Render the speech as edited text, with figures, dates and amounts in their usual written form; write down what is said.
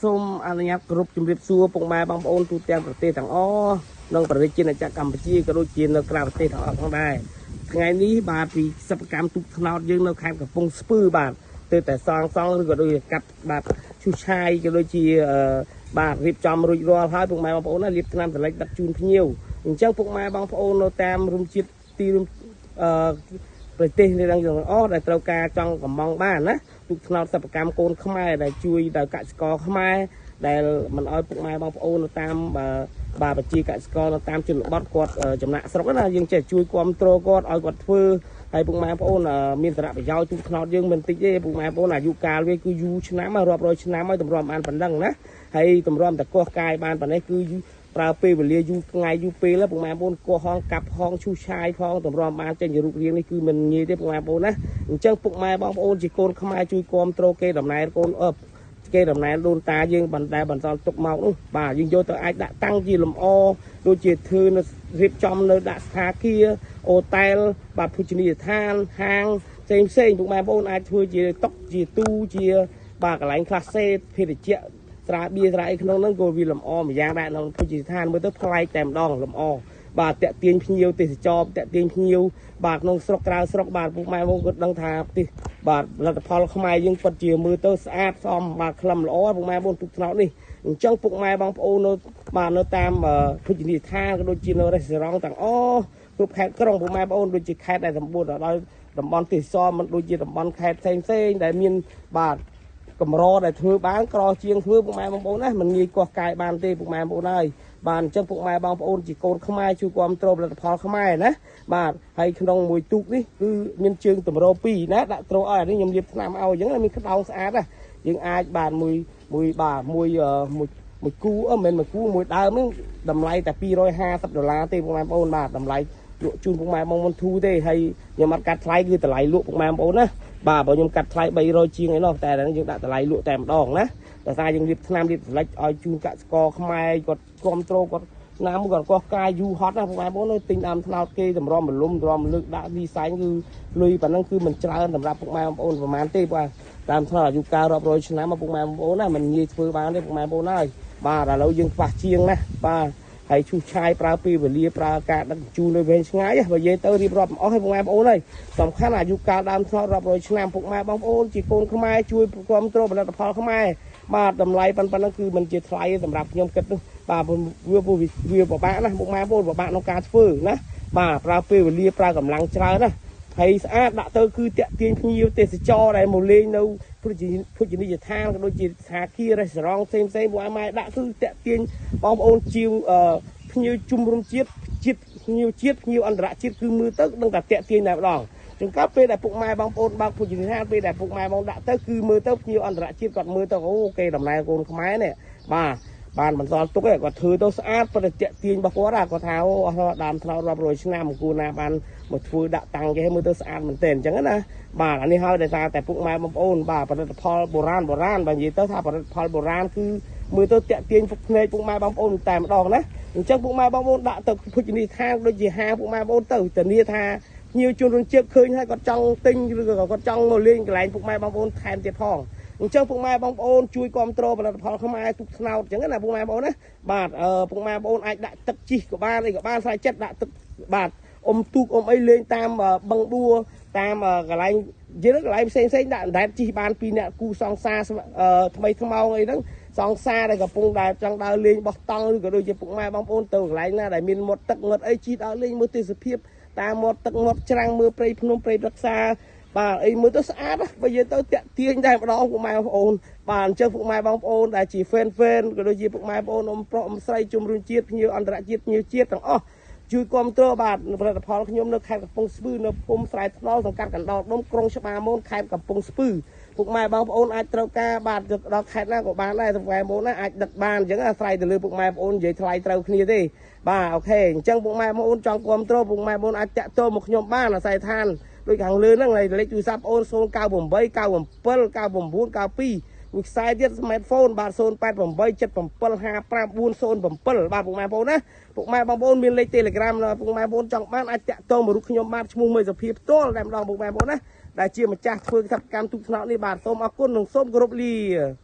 សូមអនុញ្ញាតគ្រប់ជំរាបសួរពុកម៉ែបងប្អូនទូទាំងប្រទេសទាំងអស់និងប្រទេសជាតិអាចារ្យកម្ពុជាក៏ដូចជានៅក្រៅប្រទេសទាំងអស់ផងដែរថ្ងៃនេះបាទពីសិប្បកម្មទូកថ្នោតយើងនៅខេត្តកំពង់ស្ពឺបាទទើបតែសង់ឬក៏ដូចជាកាត់បាទឈូសឆាយក៏ដូចជាបាទរៀបចំរួចរាល់ហើយពុកម៉ែបងប្អូនណារៀបថ្នាំសន្លឹកដឹកជូនភ្ញៀវអញ្ចឹងពុកម៉ែបងប្អូននៅតាមរំជាតិទីរំប្រទេសនេះទាំងអស់ដែលត្រូវការចង់កំងបានណាទូកថ្នោតសិប្បកម្មកូនខ្មែរដែលជួយដល់កសិករខ្មែរដែលមិនអោយពុកម៉ែបងប្អូននៅតាមបាទប្រជាកសិករនៅតាមជនបទគាត់ចំណាក់ស្រុកណាយើងចេះជួយគ្រប់គ្រងគាត់ឲ្យគាត់ធ្វើហើយពុកម៉ែបងប្អូនមានសារៈប្រយោជន៍ទូកថ្នោតយើងមិនតិចទេពុកម៉ែបងប្អូនអាយុកាលវាគឺយូរឆ្នាំរាប់រយឆ្នាំហើយតម្រាំបានប៉ុណ្ណឹងណាហើយតម្រាំតែកោះកាយបានប៉ុណ្ណេះគឺប្រើពេលវេលាយូរថ្ងៃយូរពេលពុកម៉ែបងប្អូនកោះហងកាប់ហងឈូសឆាយផងតម្រាំបានចេញរូបរាងនេះគឺមិនងាយទេពុកម៉ែបងប្អូនណាអញ្ចឹងពុកម៉ែបងប្អូនជាកូនខ្មែរជួយគ្រប់គ្រងគេដំណើរកូនគេដំណើរដូនតាយើងបន្សល់ទុកមកនោះបាទយើងយកទៅអាចដាក់តាំងជាលម្អដូចជាធ្វើនៅរៀបចំនៅដាក់ស្ថាគារអូតែលបាទភោជនីយដ្ឋានហាងផ្សេងពុកម៉ែបងប្អូនអាចធ្វើជាតុជាទូជាបាទកន្លែងខ្លះសេភេទជ្ជៈស្រាបៀរស្រាអីក្នុងហ្នឹងក៏វាលម្អម្យ៉ាងដែរក្នុងភោជនីយដ្ឋានមើលទៅប្លែកតែម្ដងលម្អបាទតាក់ទាញភ្ញៀវទេសចរតាក់ទាញភ្ញៀវបាទក្នុងស្រុកក្រៅស្រុកបាទពុកម៉ែបងគាត់ដឹងថាប្រទេសបាទលទ្ធផលខ្មែរយើងពិតជាមើលទៅស្អាតសមបាទក្លឹមល្អពុកម៉ែបងទូកថ្នោតនេះអញ្ចឹងពុកម៉ែបងប្អូននៅបាទនៅតាមភោជនីយដ្ឋានក៏ដូចជានៅរេស្តូរ៉ង់ទាំងអស់គ្រប់ខេត្តក្រុងពុកម៉ែបងប្អូនដូចជាខេត្តដែលសម្បូរដោយតំបន់ទេសចរមិនដូចជាតំបន់ខេត្តផ្សេងដែលមានបាទកម្រដែលធ្វើបានក្រជាងធ្វើពុកម៉ែបងប្អូនណាមិនងាយកោះកាយបានទេពុកម៉ែបងប្អូនហើយបាទអញ្ចឹងពុកម៉ែបងប្អូនជាកូនខ្មែរជួយគ្រប់គ្រងផលិតផលខ្មែរណាបាទហើយក្នុងមួយទូកនេះគឺមានជើងតម្រ2ណាដាក់ត្រូលឲ្យអានេះខ្ញុំលាបថ្នាំឲ្យអញ្ចឹងមានក្តោងស្អាតណាយើងអាចបាទមួយគូមិនមែនមួយគូមួយដើមនេះតម្លៃតែ$250ទេពុកម៉ែបងប្អូនបាទតម្លៃលក់ជូនពុកម៉ែបងប្អូនធូរទេហើយខ្ញុំអត់កាត់ថ្លៃគឺតម្លៃលក់ពុកម៉ែបងប្អូនណាបាទបើខ្ញុំកាត់ថ្លៃ300ជាងឯណោះតែយើងដាក់តម្លៃលក់តែម្ដងណាដោយសារយើងរៀបថ្នាំរៀបសន្លឹកឲ្យជូនកសិករខ្មែរគាត់គ្រប់គ្រងគាត់ណាមួយគាត់កោះកាយយូរហត់ណាពុកម៉ែបងប្អូនទិញដើមថ្នោតគេតម្រាំបលុំតម្រាំលើកដាក់ឌីហ្សែនគឺលុយប៉ុណ្ណឹងគឺមិនច្រើនសម្រាប់ពុកម៉ែបងប្អូនប្រហែលទេបាទដើមថ្នោតអាយុកាលរាប់រយឆ្នាំមកពុកម៉ែបងប្អូនណាមិនងាយធ្វើបានទេពុកម៉ែបងប្អូនហើយបាទឥឡូវយើងខ្វះជាងណាបាទហើយឈូសឆាយប្រើពេលវេលាប្រើការដឹកជញ្ជូននៅវែងឆ្ងាយបើនិយាយទៅរៀបរាប់អស់ឲ្យពុកម៉ែបងប្អូនហើយសំខាន់អាយុកាលដើមថ្នោតរាប់រយឆ្នាំពុកម៉ែបងប្អូនជាកូនខ្មែរជួយគ្រប់គ្រងផលិតផលខ្មែរបាទតម្លៃប៉ុណ្ណឹងគឺមិនជាថ្លៃសម្រាប់ខ្ញុំគិតនោះបាទវាពិបាកណាពុកម៉ែបងប្អូនពិបាកក្នុងការធ្វើណាបាទប្រើពេលវេលាប្រើកម្លាំងច្រើនណាហើយស្អាតដាក់ទៅគឺតាក់ទាញភ្ញៀវទេសចរដែលមកលេងនៅភោជនីយដ្ឋានក៏ដូចជាស្ថាគាររេស្តូរ៉ង់ផ្សេងពួកឯម៉ែដាក់គឺតាក់ទាញបងប្អូនជាភ្ញៀវជុំរំជាតិភ្ញៀវជាតិភ្ញៀវអន្តរជាតិគឺមើលទៅដឹងតែតាក់ទាញតែម្ដងចង្កាប់ពេលដែលពុកម៉ែបងប្អូនបើកភោជនីយដ្ឋានពេលដែលពុកម៉ែបងដាក់ទៅគឺមើលទៅភ្ញៀវអន្តរជាតិគាត់មើលទៅអូគេដំណើរកូនខ្មែរនេះបាទបានបន្សល់ទុកឯងគាត់ធ្វើទៅស្អាតប៉ុន្តែតាក់ទាញរបស់គាត់គាត់ថាអូអស់ដើមថ្នោតរាប់រយឆ្នាំគូណាបានមកធ្វើដាក់តាំងគេមើលទៅស្អាតមែនទែនអញ្ចឹងណាបាទអានេះហើយដោយសារតែពុកម៉ែបងប្អូនបាទផលិតផលបុរាណបើនិយាយទៅថាផលិតផលបុរាណគឺមើលទៅតាក់ទាញពុកភ្នែកពុកម៉ែបងប្អូនតែម្ដងណាអញ្ចឹងពុកម៉ែបងប្អូនដាក់ទៅភោជនីយដ្ឋានដូចជាហាងពុកម៉ែបងប្អូនទៅធានាថាភ្ញៀវជនរួមជាតិឃើញហើយគាត់ចង់ទិញឬក៏គាត់ចង់មកលេងកន្លែងពុកម៉ែបងប្អូនថែមទៀតផងអញ្ចឹងពុកម៉ែបងប្អូនជួយគ្រប់គ្រងផលិតផលខ្មែរទូកថ្នោតអញ្ចឹងណាពុកម៉ែបងប្អូនណាបាទពុកម៉ែបងប្អូនអាចដាក់ទឹកជីកក៏បានអីក៏បានស្រាយចិត្តដាក់ទឹកបាទទូកអីលេងតាមបឹងបួតាមកន្លែងយើងកន្លែងផ្សេងដាក់អណ្ដែតជីកបានពីអ្នកគូសង្សារថ្មីថ្មោងអីហ្នឹងសង្សារដែលកំពុងដែលចង់ដើរលេងបោះតង់ឬក៏ដូចជាពុកម៉ែបងប្អូនទៅកន្លែងណាដែលមានមាត់ទឹកមាត់អីជីដើរលេងមើលទេសភាពតាមមាត់ទឹកមាត់ច្រាំងមើលព្រៃភ្នំព្រៃរក្សាបាទអីមើលទៅស្អាតបើយើងទៅតាក់ទាញតែម្ដងពុកម៉ែបងប្អូនបាទអញ្ចឹងពុកម៉ែបងប្អូនដែលជា fan ក៏ដូចជាពុកម៉ែបងប្អូនប្រុសស្រីជំរុញជាតិភ្ញៀវអន្តរជាតិភ្ញៀវជាតិទាំងអស់ជួយគ្រប់គ្រងបាទផលិតផលខ្ញុំនៅខេត្តកំពង់ស្ពឺនៅភូមិស្រែថ្នល់សង្កាត់កណ្ដោដុំក្រុងច្បារមូលខេត្តកំពង់ស្ពឺពុកម៉ែបងប្អូនអាចត្រូវការបាទដល់ខេត្តណាក៏បានដែរពុកម៉ែបងប្អូនណាអាចដឹកបានអញ្ចឹងអាស្រ័យទៅលើពុកម៉ែបងប្អូននិយាយថ្លៃត្រូវគ្នាទេបាទអូខេអញ្ចឹងពុកម៉ែបងប្អូនចង់គ្រប់គ្រងពុកម៉ែបងប្អូនអាចតាក់ទងមកខ្ញុំបានអាស្រ័យឋានដូចខាងលើហ្នឹងលេខទូរស័ព្ទអូន098 97 99 92មួយខ្សែទៀត smartphone បាទ088 7755 407បាទពុកម៉ែបងប្អូនណាពុកម៉ែបងប្អូនមានលេខ Telegram ពុកម៉ែបងប្អូនចង់បានអាចតាក់ទងមករូបខ្ញុំបាទឈ្មោះមេសុភាផ្ទាល់តែម្ដងពុកម៉ែបងប្អូនណាដែលជាម្ចាស់ធ្វើសិប្បកម្មទូកថ្នោតនេះបាទសូមអរគុណនិងសូមគោរពលា